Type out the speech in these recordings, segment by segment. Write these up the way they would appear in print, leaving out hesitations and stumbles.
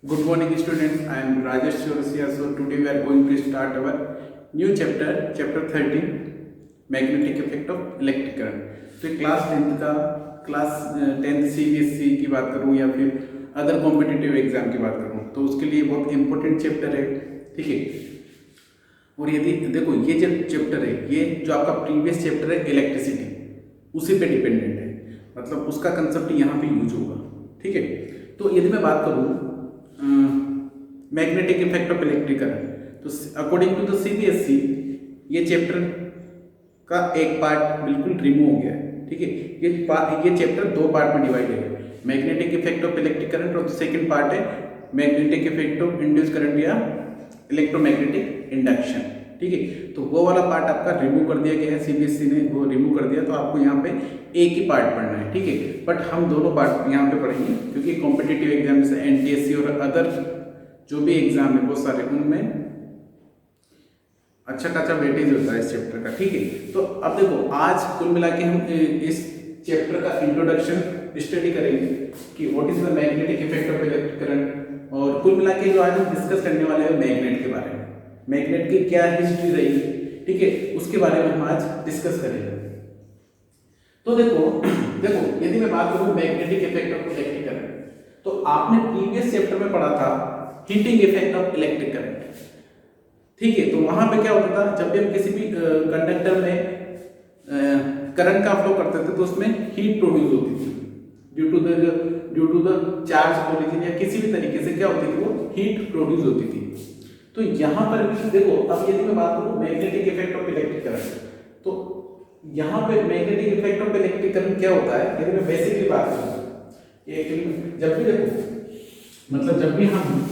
Good morning, students. I am Rajesh Chaurasia. So today we are going to start our new chapter, chapter 13, magnetic effect of electric current. तो class 10th का class 10th CBSE की बात करूँ या फिर other competitive exam की बात करूँ तो उसके लिए बहुत इंपॉर्टेंट चैप्टर है, ठीक है। और यदि देखो ये जो चैप्टर है ये जो आपका प्रीवियस चैप्टर है इलेक्ट्रिसिटी उसी पे डिपेंडेंट है, मतलब उसका कंसेप्ट यहाँ पे यूज होगा, ठीक है। तो यदि मैं बात करूँ magnetic effect of electric current, तो अकॉर्डिंग टू द CBSE ये चैप्टर का एक पार्ट बिल्कुल रिमूव हो गया है, ठीक है। ये चैप्टर दो पार्ट में डिवाइड है, magnetic effect of electric current, और सेकंड पार्ट है magnetic effect of induce current या इलेक्ट्रोमैग्नेटिक इंडक्शन, ठीक है। तो वो वाला पार्ट आपका रिमूव कर दिया गया है, CBSE ने वो रिमूव कर दिया, तो आपको यहाँ पे एक ही पार्ट पढ़ना है, ठीक है। बट हम दोनों पार्ट यहाँ पे पढ़ेंगे क्योंकि कॉम्पिटिटिव एग्जाम जैसे NTSC और अदर जो भी एग्जाम है बहुत सारे उनमें अच्छा खासा वेटेज होता है इस चैप्टर का, ठीक है। तो अब देखो आज कुल मिला के हम इस चैप्टर का इंट्रोडक्शन स्टडी करेंगे कि what is the magnetic effect of electric current, और कुल मिला के जो आज हम डिस्कस करने वाले हैं मैग्नेट के बारे में, मैग्नेट की क्या हिस्ट्री रही, ठीक है, उसके बारे में हम आज डिस्कस करेंगे। तो देखो यदि मैं बात करूं magnetic effect of electric current, तो आपने प्रीवियस चैप्टर में पढ़ा था heating effect of electric current, ठीक है। तो वहां पे क्या होता था, जब भी हम किसी भी कंडक्टर में करंट का फ्लो करते थे तो उसमें हीट प्रोड्यूस होती थी due to the charge collision या किसी भी तरीके से क्या होती थी, वो हीट प्रोड्यूस होती थी। तो यहाँ पर भी देखो, अब यदि मैं बात करूँ magnetic effect of electric current, तो यहाँ पे magnetic effect of electric current क्या होता है, यदि मैं बेसिकली बात करूँ, ये जब भी देखो मतलब जब भी हम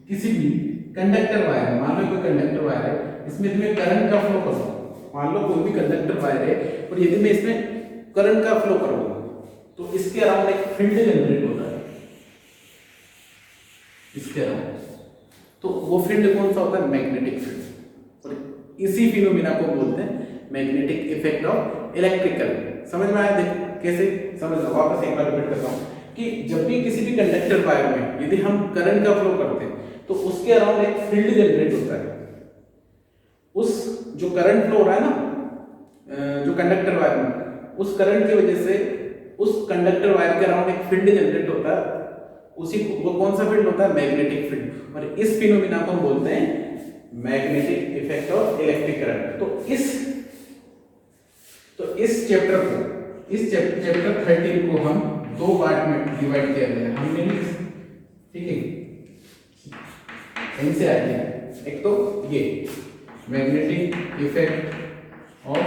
किसी भी कंडक्टर वायर, मान लो कोई कंडक्टर वायर है, इसमें यदि मैं करंट का फ्लो करूँ, मान लो कोई भी कंडक्टर वायर है और यदि मैं इसमें करंट का फ्लो करूँगा तो इसके अराउंड एक फील्ड जनरेट होता है, इसके अराउंड, तो वो फील्ड कौन सा होता है, मैग्नेटिक फील्ड, और इसी फिनोमिना को बोलते हैं magnetic effect of electric current. समझ में आया? देखो कैसे समझ लो, वापस एक बार रिपीट करता हूँ कि जब भी किसी भी कंडक्टर वायर में यदि हम करंट का फ्लो करते हैं तो उसके अराउंड एक फील्ड जनरेट होता है, उस जो करंट फ्लो हो रहा है ना जो कंडक्टर वायर में, उस करंट की वजह से उस कंडक्टर वायर के अराउंड एक फील्ड जनरेट होता है, उसी वो कौन सा फील्ड होता है, मैग्नेटिक फील्ड, और इस फिनोमिना को हम बोलते हैं magnetic effect of electric current. तो इस चैप्टर 13 को हम दो पार्ट में डिवाइड किया गया है हमने, ठीक है, इनसे आगे एक तो ये magnetic effect of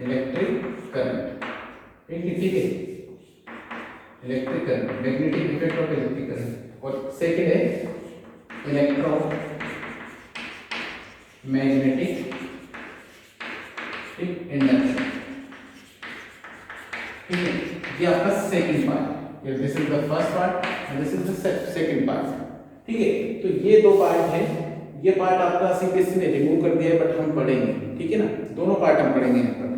electric current, ठीक है, electric current, magnetic effect of electric current, और सेकंड है इलेक्ट्रो मैग्नेटिक इंडक्शन, ठीक है। ये आपका second part, this is the first part and this is the second part, ठीक है। तो ये दो पार्ट हैं, ये पार्ट आपका CBSE ने रिमूव कर दिया है बट हम पढ़ेंगे, ठीक है ना, दोनों पार्ट हम पढ़ेंगे यहाँ पर।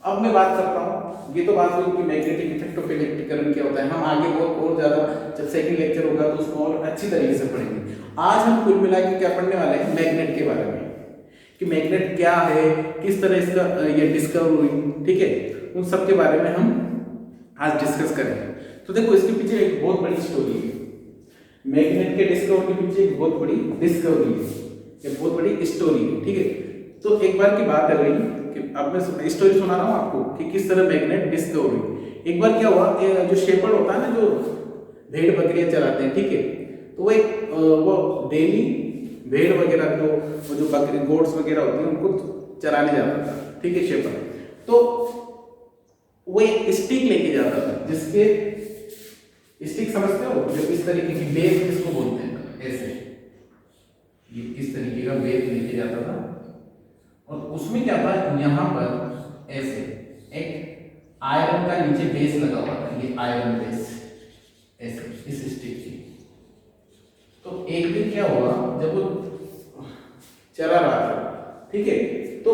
अब मैं बात करता हूँ, ये तो बात हुई कि magnetic effect of electric current क्या होता है, हम आगे बहुत और ज्यादा जब सेकंड लेक्चर होगा तो उसको और अच्छी तरीके से पढ़ेंगे। आज हम कुल मिला के क्या पढ़ने वाले हैं, मैग्नेट के बारे में, कि मैग्नेट क्या है, किस तरह इसका ये डिस्कवर हुई, ठीक है, उन सब के बारे में हम आज डिस्कस करेंगे। तो देखो इसके पीछे एक बहुत बड़ी स्टोरी है, मैग्नेट के डिस्कवर के पीछे एक बहुत बड़ी डिस्कवरी है, एक बहुत बड़ी स्टोरी है, ठीक है। तो एक बार की बात है रही कि अब मैं स्टोरी सुना रहा हूँ आपको कि किस तरह मैग्नेट डिस्कवर हुई। एक बार क्या हुआ, जो शेपर्ड होता है ना, जो भेड़ बकरियां चराते हैं, ठीक है, तो वो डेली भेड़ वगैरह जो बकरी गोट्स वगैरह होती हैं उनको चराने जाता था, ठीक है, शेपर्ड। तो वो एक स्टिक लेके जाता था, जिसके स्टिक समझते हो, जो इस तरीके की बेल जिसको बोलते हैं, ऐसे ये इस तरीके का बेल लेके जाता था, और उसमें क्या था, यहाँ पर ऐसे एक आयरन का नीचे बेस लगा हुआ था, ये आयरन बेस ऐसे इस स्टिक की। तो एक दिन क्या हुआ, जब वो चला रहा था, ठीक है, तो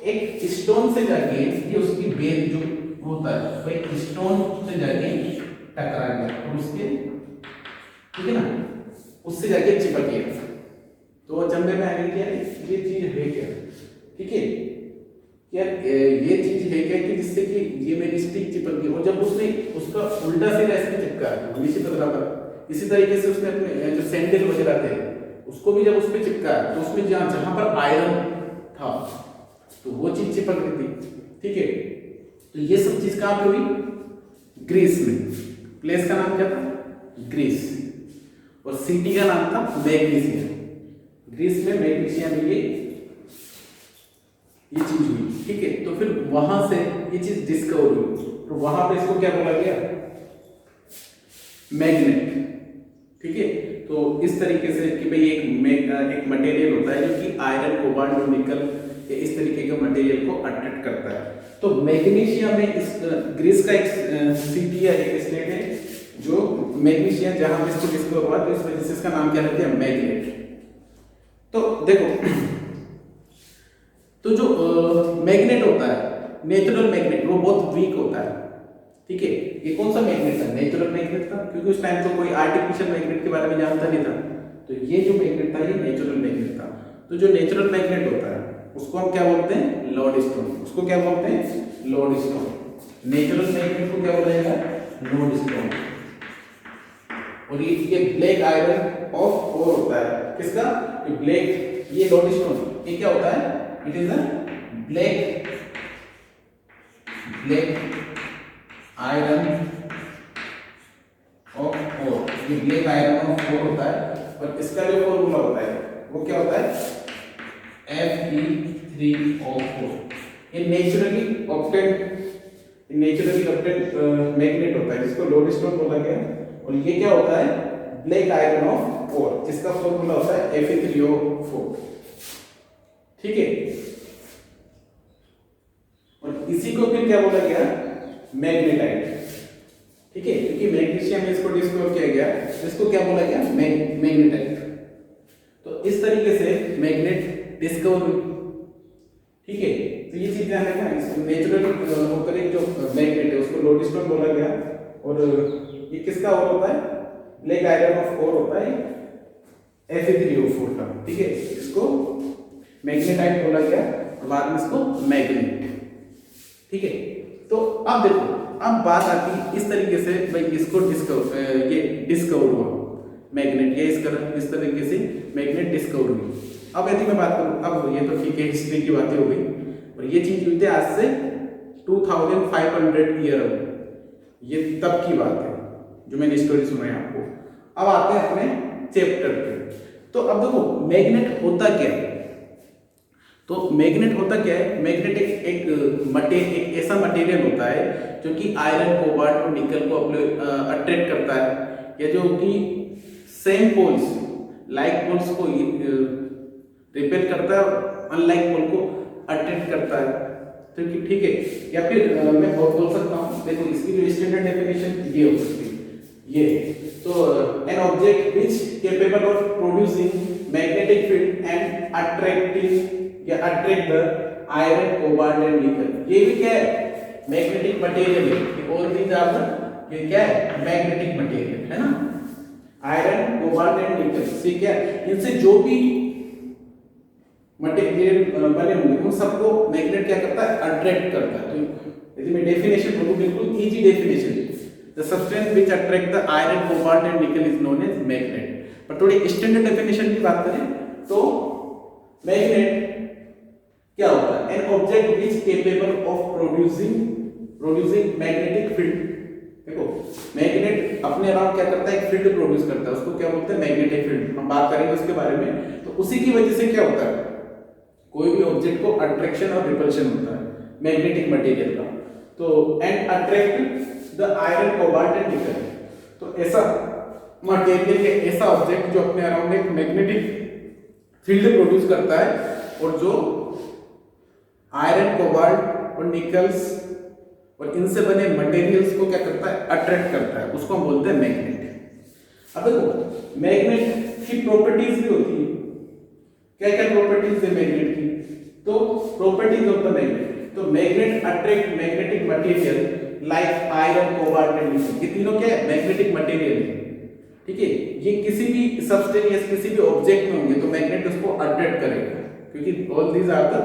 एक स्टोन से जाके ये उसकी बेल जो होता है वो एक स्टोन से जाके टकरा गया, और उसके, ठीक है ना, उससे जाके चिपकेगा। तो चंबे में आगे क्या ये चीज है क्या, ठीक है यार, ये चीज है क्या कि जिससे कि ये मेरी स्टिक चिपक गई, और जब उसने उसका उल्टा सीधा ऐसे चिपका नीचे तक बराबर, इसी तरीके से उसने अपने जो सैंडल वगैरह थे उसको भी जब उस पे चिपका तो उसमें जहां पर आयरन था तो वो चीज चिपक गई थी, ठीक है। तो ये सब चीज कहां पे हुई, ग्रीस में। प्लेस का नाम क्या था, ग्रीस, और सिटी का नाम था मैग्नीसिया। ग्रीस में मैग्नीसिया में ये चीज हुई, ठीक है। तो फिर वहां से ये चीज डिस्कवर हुई, तो वहां पे इसको क्या बोला गया, मैग्नेट, ठीक है। तो इस तरीके से कि भाई एक मटेरियल होता है जो कि आयरन कोबाल्ट और निकल इस तरीके के मटेरियल को अट्रैक्ट करता है। तो मैग्नीशिया में इस ग्रीस का एक सिटी है, एक स्टेट है जो मैग्नीशिया, जहां पे इसको डिस्कवर हुआ तो इस वजह से इसका नाम क्या रख दिया, मैग्नेट। तो देखो, तो जो मैग्नेट होता है, नेचुरल मैग्नेट, वो बहुत वीक होता है, ठीक है। ये कौन सा मैग्नेट था, नेचुरल मैग्नेट था, क्योंकि उस टाइम तो कोई आर्टिफिशियल मैग्नेट के बारे में जानता नहीं था। तो ये जो मैग्नेट था ये नेचुरल मैग्नेट था। तो जो नेचुरल मैग्नेट होता है उसको हम क्या बोलते हैं, लोडस्टोन। उसको क्या बोलते हैं, लोडस्टोन। नेचुरल मैग्नेट को क्या बोला जाएगा, लोडस्टोन। और ये ब्लैक आयरन ऑफ ओर होता है, किसका, ये ब्लैक, ये लोडस्टोन, ये क्या होता है, it is a black iron of ore. ये ब्लैक आयरन ऑफ ओर होता है, और इसका जो फॉर्मूला होता है वो क्या होता है, Fe3O4। ये नेचुरली ऑब्टेन्ड मैग्नेट होता है जिसको लोडस्टोन बोला गया। और ये क्या होता है, ब्लैक आयरन ऑफ ओर, जिसका फॉर्मूला होता है Fe3O4, ठीक है। और इसी को फिर क्या बोला गया, मैग्नेटाइट, ठीक है, क्योंकि मैग्नीशियम में इसको डिस्कवर किया गया, इसको क्या बोला गया, मैग्नेटाइट। तो इस तरीके से मैग्नेट डिस्कवर हुई, ठीक है। तो ये चीज ध्यान रखना, इसको नेचुरल होकर एक जो मैग्नेट है उसको लोडस्टोन बोला गया, और ये किसका ओर होता है, ब्लैक आयरन ऑफ ओर होता है Fe3O4 का, ठीक है। इसको मैग्नेटाइट बोला गया, बाद में इसको मैग्नेट, ठीक है। तो अब देखो, अब बात आती इस तरीके से भाई इसको डिस्कवर हुआ मैग्नेट, ये इस तरीके से मैग्नेट डिस्कवर हुई। अब यदि मैं बात करूं, अब ये तो ठीक है, हिस्ट्री की बातें हो गई, और ये चीज हुई थी आज से 2500 ईयर अगो, ये तब की बात है जो मैंने स्टोरी सुनाई आपको। अब आते हैं अपने चैप्टर पे। तो अब देखो मैग्नेट होता क्या है, तो मैग्नेट होता क्या है, मैग्नेट एक ऐसा मटेरियल होता है जो कि आयरन कोबाल्ट और निकल को अट्रैक्ट करता है, या जो कि सेम पोल्स, लाइक पोल्स को रिपेल करता है, अनलाइक पोल को अट्रैक्ट करता है, तो ठीक है। या फिर मैं बोल सकता हूँ, देखो इसकी जो स्टैंडर्ड डेफिनेशन ये हो सकती है, ये तो an object which capable of producing magnetic field and attracting या attract the iron cobalt and nickel. ये भी क्या है, मैग्नेटिक मटेरियल है, और भी ज्यादा ये क्या है, मैग्नेटिक मटेरियल है ना, आयरन कोबाल्ट एंड निकल। ठीक है, इनसे जो भी मटेरियल बने होंगे उन सबको मैग्नेट क्या करता है, अट्रैक्ट करता है। तो यदि मैं डेफिनेशन बोलूं, बिल्कुल easy definition, the substance which attract the iron cobalt and nickel is known as magnet. पर थोड़ी स्टैंडर्ड डेफिनेशन की बात करें तो मैग्नेट क्या होता है, an object which capable of producing magnetic field. देखो मैग्नेट अपने अराउंड क्या करता है, एक फील्ड प्रोड्यूस करता है, उसको क्या बोलते हैं, मैग्नेटिक फील्ड। हम बात करेंगे उसके बारे में। तो उसी की वजह से क्या होता है, कोई भी ऑब्जेक्ट को अट्रैक्शन और रिपल्शन होता है मैग्नेटिक मटेरियल का। तो and attract the iron cobalt and nickel. तो ऐसा मटेरियल या ऐसा ऑब्जेक्ट जो अपने अराउंड एक मैग्नेटिक फील्ड प्रोड्यूस करता है, और जो आयरन कोबाल्ट और निकल्स और इनसे बने मटेरियल्स को क्या करता है, अट्रैक्ट करता है, उसको हम बोलते हैं मैग्नेट। अब देखो मैग्नेट की प्रॉपर्टीज भी होती है, क्या क्या प्रॉपर्टीज है मैग्नेट की। तो प्रॉपर्टीज ऑफ द मैग्नेट, तो magnet attract magnetic material like iron cobalt and nickel. ये तीनों क्या है, मैग्नेटिक मटेरियल है। ठीक है, ये किसी भी सब्सटेंस किसी भी ऑब्जेक्ट में होंगे तो मैग्नेट उसको अट्रैक्ट करेगा, क्योंकि all these are the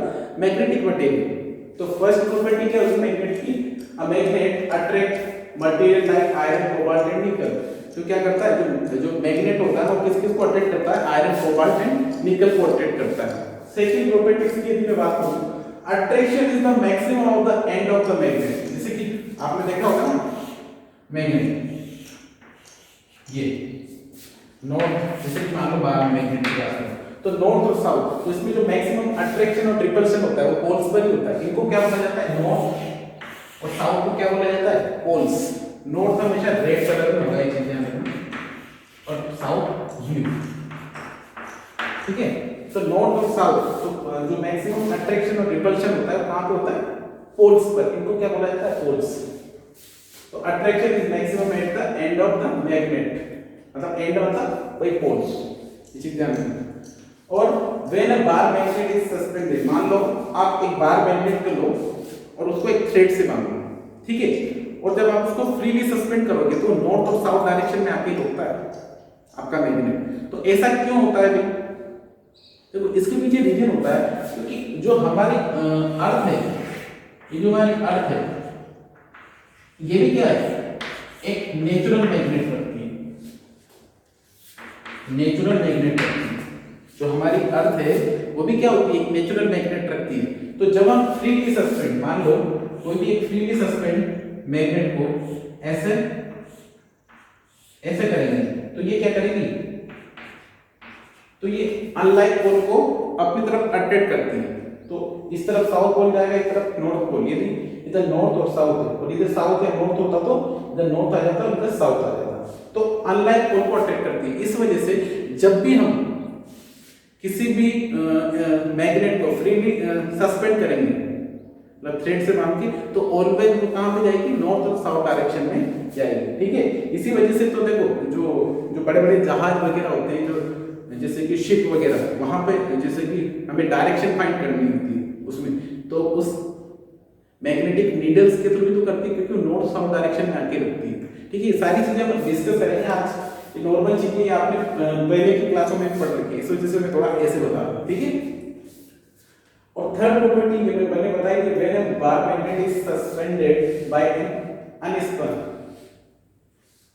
magnetic material. तो फर्स्ट प्रॉपर्टी क्या है उस मैग्नेट की, a magnet attract material like iron cobalt and nickel. तो क्या करता है, जो मैग्नेट होता है वो किस किस को अट्रैक्ट करता है, आयरन कोबाल्ट एंड निकल को अट्रैक्ट करता है। सेकंड प्रॉपर्टी की यदि मैं बात करूं, attraction is the maximum of the end of the magnet. जैसे कि आपने देखा होगा ना मैग्नेट, ये नॉर्थ, जैसे कि मान लो बाहर मैग्नेट की बात करें तो नॉर्थ और साउथ, तो इसमें जो मैक्सिमम अट्रैक्शन और रिपल्शन होता है वो पोल्स पर ही होता है। इनको क्या बोला जाता है, नॉर्थ, और साउथ को क्या बोला जाता है, पोल्स। नॉर्थ हमेशा रेड कलर में होगा, ये चीजें हमें, और साउथ ब्लू, ठीक है। तो नॉर्थ और साउथ, तो जो मैक्सिमम अट्रैक्शन और रिपल्शन होता है वो कहां पे होता है, पोल्स पर। इनको क्या बोला जाता है, पोल्स। तो attraction is maximum at the end of the magnet, मतलब एंड मतलब वही पोल्स, ये चीज ध्यान रखना। और when a bar magnet is suspended, मान लो आप एक बार मैग्नेट को लो और उसको एक थ्रेड से बांधो, ठीक है, और जब आप उसको फ्रीली सस्पेंड करोगे तो नॉर्थ और साउथ डायरेक्शन में आके रुकता है आपका मैग्नेट। तो ऐसा क्यों होता है भाई, देखो इसके पीछे रीजन होता है, क्योंकि जो हमारी अर्थ है, ये जो हमारी अर्थ है, ये भी क्या है, एक नेचुरल मैग्नेट रखती है, नेचुरल मैग्नेट रखती है। जो हमारी अर्थ है वो भी क्या होती है, एक नेचुरल मैग्नेट रखती है। तो जब हम फ्रीली सस्पेंड, मान लो कोई भी एक फ्रीली सस्पेंड मैग्नेट को ऐसे ऐसे करेंगे तो ये क्या करेगी, तो ये अनलाइक पोल को अपनी तरफ अट्रैक्ट करती है। तो इस तरफ साउथ पोल जाएगा, इस तरफ नॉर्थ पोल, यदि इधर नॉर्थ और साउथ है और इधर साउथ या नॉर्थ होता तो इधर नॉर्थ आ जाता और इधर साउथ आ जाता। तो अनलाइक पोल को अट्रैक्ट करती है। इस वजह से जब भी हम किसी भी मैग्नेट को फ्रीली सस्पेंड करेंगे, मतलब थ्रेड से बांध के, तो ऑलवेज वो कहां पे जाएगी, नॉर्थ और साउथ डायरेक्शन में जाएगी, ठीक है। इसी वजह से तो देखो जो बड़े बड़े जहाज वगैरह होते हैं, जो जैसे कि शिप वगैरह, वहां पे जैसे कि हमें डायरेक्शन फाइंड करनी होती है उसमें, तो उस मैग्नेटिक नीडल्स के थ्रू भी तो करती है, क्योंकि नॉर्थ साउथ डायरेक्शन में आके रुकती है, ठीक है। सारी चीजें हम डिस्कस करेंगे आज, ये नॉर्मल चीजें आपने पहले की क्लासों में पढ़ रखी है, इस वजह से मैं थोड़ा ऐसे बता रहा हूं, ठीक है। और थर्ड प्रॉपर्टी ये मैंने बताई कि when a bar magnet is suspended by an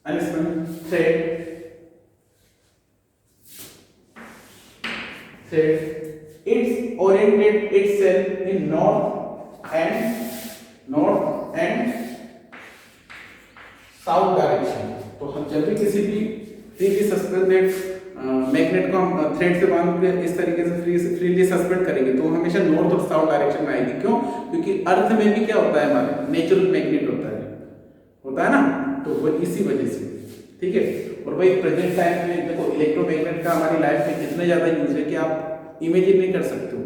unspun thread, it's oriented itself in north and south direction. तो हम जब भी किसी भी फ्रीली सस्पेंडेड मैग्नेट को हम थ्रेड से बांध के इस तरीके से फ्रीली सस्पेंड करेंगे तो हमेशा नॉर्थ और साउथ डायरेक्शन में आएगी। क्यों, क्योंकि अर्थ में भी क्या होता है, हमारे नेचुरल मैग्नेट होता है ना, तो वो इसी वजह से, ठीक है। और भाई प्रेजेंट टाइम में देखो इलेक्ट्रोमैग्नेट का हमारी लाइफ में इतना ज्यादा यूज है कि आप इमेजिन नहीं कर सकते हो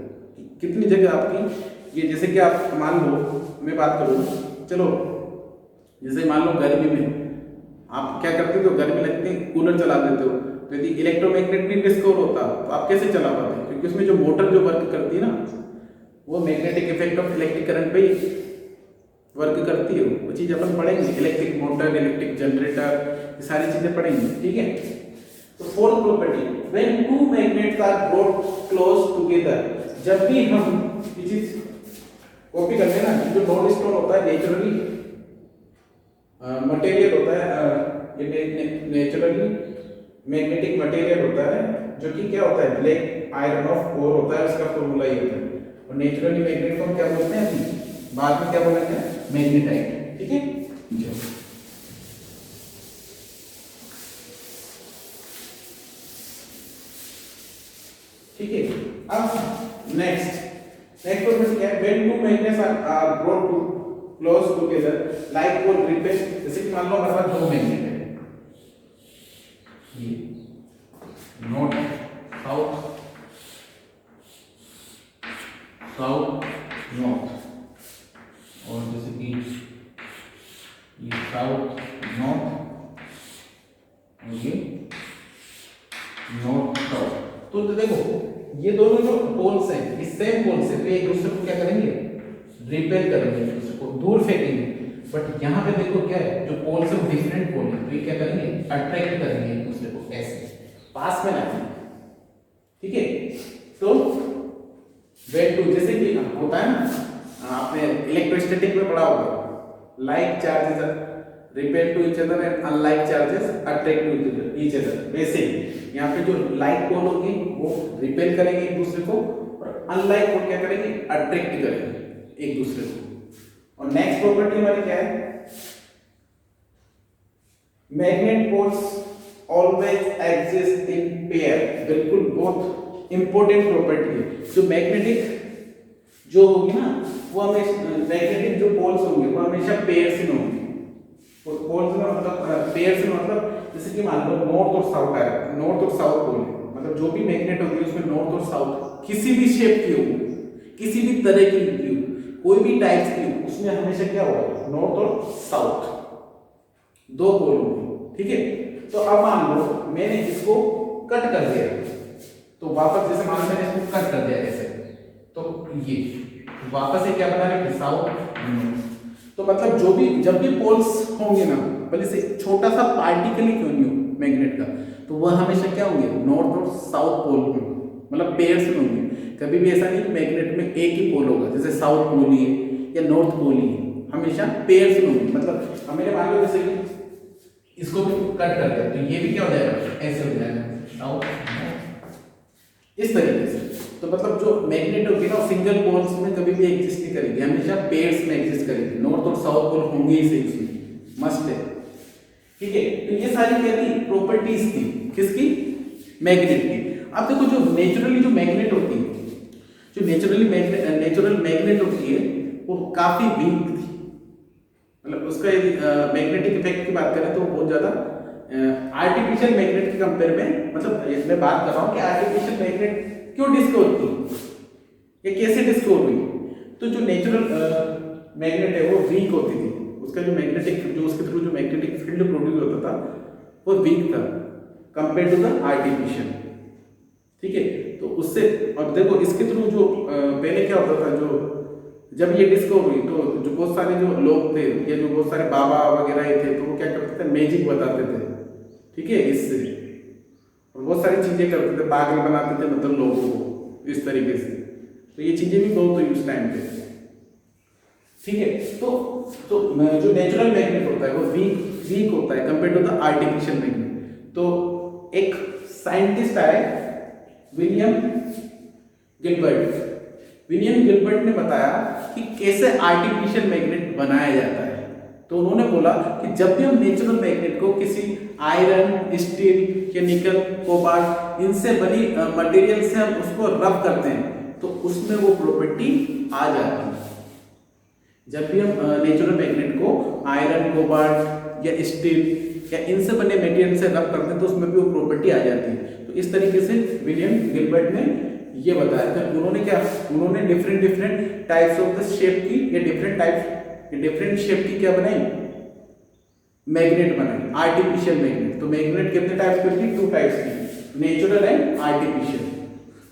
कितनी जगह आपकी, ये जैसे कि आप मान लो, मैं बात करूँ, चलो जैसे मान लो गर्मी में आप क्या करते हो, गर्मी लगती है कूलर चला देते हो, तो यदि इलेक्ट्रोमैग्नेट नहीं डिस्कवर होता तो आप कैसे चला पाते, क्योंकि उसमें जो मोटर जो वर्क करती है ना, वो magnetic effect of electric current पे ही वर्क करती है। वो चीज अपन पढ़ेंगे, इलेक्ट्रिक मोटर, इलेक्ट्रिक जनरेटर, ये सारी चीजें पढ़ेंगे, ठीक है। तो fourth property, when two magnets are brought close together, जब भी हम ये चीज कॉपी करते हैं ना, जो नॉन स्टोन होता है नेचुरली मटेरियल होता है, ये नेचुरली मैग्नेटिक मटेरियल होता है, जो कि क्या होता है, ब्लैक आयरन ऑफ कोर होता है, उसका फॉर्मूला ये होता है। और नेचुरली मैग्नेट को हम क्या बोलते हैं, अभी बाद में क्या बोलेंगे, मैग्नेटाइट, ठीक है। ठीक है, अब नेक्स्ट प्रॉपर्टी क्या है, when two magnets are brought to close together like वो रिपेल, जैसे कि मान लो हमारे पास दो मैग्नेट है, ये नॉर्थ साउथ नॉर्थ, और जैसे कि ये साउथ नॉर्थ और ये नॉर्थ साउथ। तो देखो ये दोनों जो पोल्स हैं, इस सेम पोल से तो एक दूसरे को क्या करेंगे, रिपेल करेंगे, एक दूसरे को दूर फेंकेंगे। बट यहाँ पे देखो क्या है, जो पोल्स है वो डिफरेंट पोल है, तो ये क्या करेंगे, अट्रैक्ट करेंगे एक दूसरे को। पास में लानी है, ठीक है। तो वेन टू, जैसे कि होता है ना, आपने इलेक्ट्रोस्टैटिक में पढ़ा होगा, like charges repel to each other and unlike charges attract to each other. वैसे यहाँ पे जो लाइक पोल होंगे वो रिपेल करेंगे एक दूसरे को, और अनलाइक पोल क्या करेंगे, अट्रैक्ट करेंगे एक दूसरे को। और नेक्स्ट प्रॉपर्टी हमारी क्या है, magnet poles always exist in pair. बिल्कुल बहुत इंपॉर्टेंट प्रॉपर्टी है। जो मैग्नेटिक जो होगी ना, वो हमेशा मैग्नेटिक जो पोल्स होंगे वो हमेशा पेयर्स में होंगे। पोल्स में मतलब पेयर्स में मतलब जैसे कि मान लो नॉर्थ और साउथ है, नॉर्थ और साउथ पोल है, मतलब जो भी मैग्नेट होती है उसमें नॉर्थ और साउथ किसी भी शेप की हो, किसी भी तरह की हो, कोई भी टाइप्स की हो, उसमें हमेशा क्या होगा, नॉर्थ और साउथ दो पोल होंगे, ठीक है। तो अब मान लो मैंने इसको कट कर दिया, तो वापस जैसे मान लो मैंने इसको कट कर दिया ऐसे, तो ये वापस से क्या बना रहे, साउथ। तो मतलब जो भी जब भी पोल्स होंगे ना, भले से छोटा सा पार्टिकल ही क्यों नहीं हो मैग्नेट का, तो वह हमेशा क्या होंगे, नॉर्थ और साउथ पोल में, मतलब पेयर्स में होंगे। कभी भी ऐसा नहीं कि मैग्नेट में एक ही पोल होगा, जैसे साउथ पोल ही है या नॉर्थ पोल ही है, हमेशा पेयर्स में होंगे। मतलब हमें मान लो जैसे कि इसको भी कट कर दिया, तो ये भी क्या हो जाएगा, ऐसे हो जाएगा साउथ, इस तरीके से। तो मतलब जो मैग्नेट होगी ना, सिंगल पोल्स में कभी भी एग्जिस्ट नहीं करेगी, हमेशा पेयर्स में एग्जिस्ट करेगी। नॉर्थ और साउथ पोल होंगे ही सही उसमें, मस्ट है, ठीक है। तो ये सारी क्या थी, प्रॉपर्टीज थी किसकी, मैग्नेट की। अब देखो जो नेचुरली जो मैग्नेट होती है, जो नेचुरल मैग्नेट होती है वो काफी वीक थी, मतलब उसका यदि मैग्नेटिक इफेक्ट की बात करें तो बहुत ज्यादा आर्टिफिशियल मैग्नेट के कंपेयर में, मतलब मैं बात कर रहा हूँ कि आर्टिफिशियल मैग्नेट क्यों डिस्कवर की, ये कैसे डिस्कवर हुई। तो जो नेचुरल मैग्नेट है वो वीक होती थी, उसका जो मैग्नेटिक, जो उसके थ्रू जो मैग्नेटिक फील्ड प्रोड्यूस होता था वो वीक था कंपेयर टू द आर्टिफिशियल, ठीक है। तो उससे, और देखो इसके थ्रू जो पहले क्या होता था, जो जब ये डिस्कवर हुई तो जो बहुत सारे जो लोग थे या जो बहुत सारे बाबा वगैरह थे, तो वो क्या करते थे, मैजिक बताते थे, ठीक है, इससे और बहुत सारी चीजें करते थे, पागल बनाते थे मतलब लोगों को इस तरीके से। तो ये चीजें भी बहुत हुई उस टाइम पे, ठीक है। तो जो नेचुरल मैग्नेट होता है वो वीक होता है compare to the artificial magnet. तो एक साइंटिस्ट आए, विलियम गिलबर्ट ने बताया कि कैसे आर्टिफिशियल मैग्नेट बनाया जाता है। तो उन्होंने बोला कि जब भी हम नेचुरल मैग्नेट को किसी आयरन, स्टील या निकल, कोबाल्ट, इनसे बनी मटेरियल से हम उसको रब करते हैं तो उसमें वो प्रॉपर्टी आ जाती है। जब भी हम नेचुरल मैग्नेट को आयरन, कोबाल्ट या स्टील या इनसे बने मटेरियल से रब करते हैं तो उसमें भी वो प्रॉपर्टी आ जाती है। तो इस तरीके से विलियम गिलबर्ट ने ये बताया था। उन्होंने different types of the shape की या डिफरेंट शेप की क्या बनाई, मैग्नेट बनाई, आर्टिफिशियल मैग्नेट। तो मैग्नेट कितने टाइप्स की होती है, 2 टाइप्स की, नेचुरल एंड आर्टिफिशियल।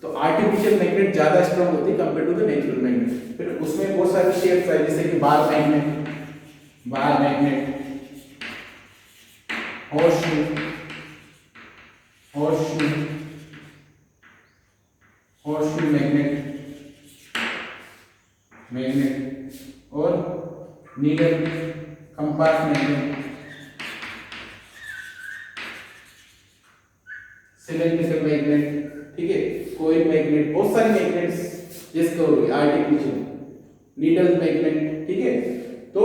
तो आर्टिफिशियल मैग्नेट ज्यादा स्ट्रांग होती है compare to the natural magnet. फिर उसमें बहुत सारी शेप्स है, जैसे कि बार मैग्नेट, हॉर्सशू मैग्नेट और needle, compass magnet, cylindrical magnet, ठीक है, कोइल मैग्नेट, बहुत सारे मैग्नेट्स जिसको आर्टिफिशियल, नीडल मैग्नेट, ठीक है। तो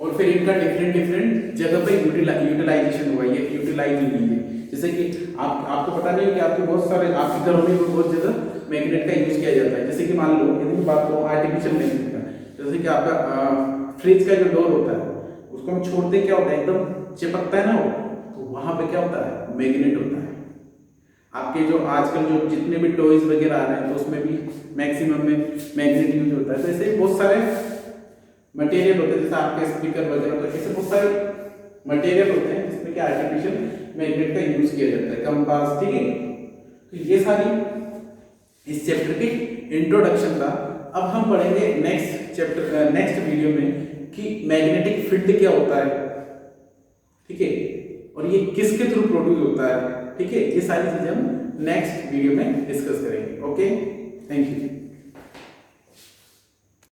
और फिर इनका डिफरेंट जगह पे यूटिलाइजेशन हुआ, ये यूटिलाइज हुई है। जैसे कि आपको पता नहीं है कि आपके बहुत सारे आपके घरों में बहुत ज्यादा मैग्नेट का यूज किया जाता है। जैसे कि मान लो यदि मैं बात करूँ आर्टिफिशियल मैग्नेट का, जैसे कि आपका फ्रिज का जो डोर होता है उसको हम छोड़ते क्या होता है, एकदम चिपकता है ना वो, तो वहां पे क्या होता है, मैग्नेट होता है। आपके जो आजकल जो जितने भी टॉयज वगैरह आ रहे हैं तो उसमें भी मैक्सिमम में मैग्नेट यूज होता है। तो ऐसे बहुत सारे मटेरियल होते हैं, जैसे आपके स्पीकर वगैरह, तो ऐसे बहुत सारे मटेरियल होते हैं जिसमें कि आर्टिफिशियल मैग्नेट का यूज किया जाता है, कंपास, ठीक है। तो ये सारी इस चैप्टर की इंट्रोडक्शन था। अब हम पढ़ेंगे नेक्स्ट वीडियो में कि मैग्नेटिक फील्ड क्या होता है, ठीक है। और ये किसके थ्रू प्रोड्यूस होता है, ठीक है। ये सारी चीजें हम नेक्स्ट वीडियो में डिस्कस करेंगे। Okay, thank you.